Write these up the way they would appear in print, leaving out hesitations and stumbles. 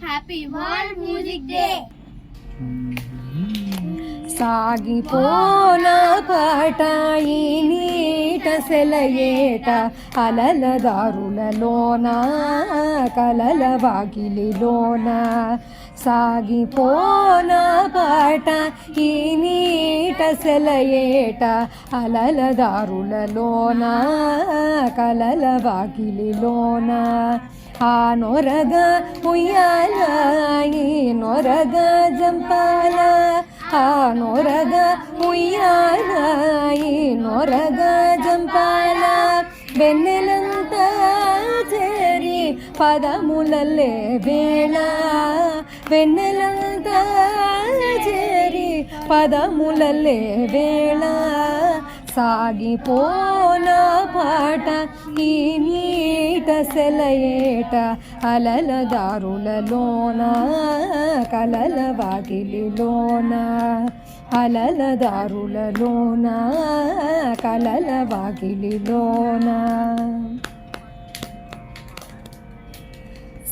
Happy world music day. సాగిపోన పాట ఈ నీట సెలయేట అలల దారులలోన కలల వాకిలిలోన. సాగిపోన పాట ఈ నీట సెలయేట అలల దారులలోన కలల వాకిలిలోన. ఆ నొరగ ఉయ్యాల ఈ నొరగ జంపాల, ఆ నొరగ ఉయ్యాల ఈ నొరగ జంపాల. వెన్నెలంతా చేరి పదములల్లే వేళ, వెన్నెలంతా చేరి పదములల్లే వేళ. సాగిపోన పాట ఈ నీట సెలయేట అలల దారులలోన కలల వాకిలిలోన. అలల దారులలోన కలల వాకిలిలోన.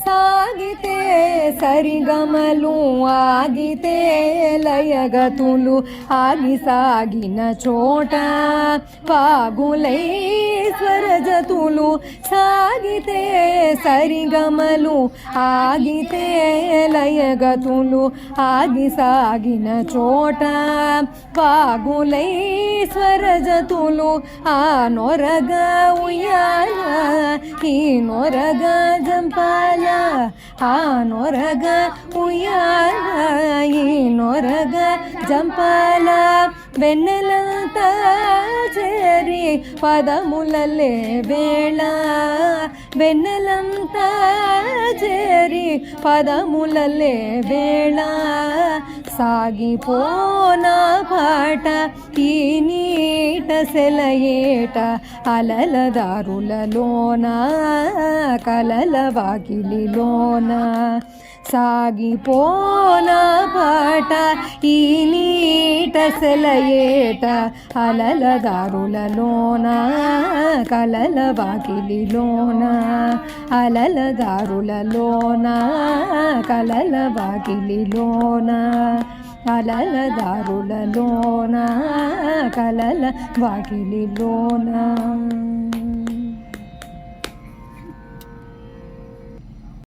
సాగితే సరిగమలు ఆగితే లయగతులు, ఆగి సాగిన చోట పాగులై స్వరజతులు. సాగితే సరిగమలు ఆగితే లయగతులు, ఆగి సాగిన చోట పాగులై స్వరజతులు. ఆ నొరగ ఉయ్యాల ఈ నొరగ జంపాల, ఆ నొరగ ఉయ్యాల ఈ నొరగ జంపాల. వెన్నెలంతా చేరి పదములల్లే వేళ, వెన్నెలంతా చేరి పదములల్లే వేళ. సాగిపోన పాట ఈ నీట సెలయేట అలల దారులలోన కలల వాకిలిలోన. సాగిపోన పాట ఈ నీట సెలయేట అలల దారులలోన కలల వాకిలిలోన. అలల దారులలోన కలల వాకిలిలోన. అలల దారులలోన కలల వాకిలిలోన.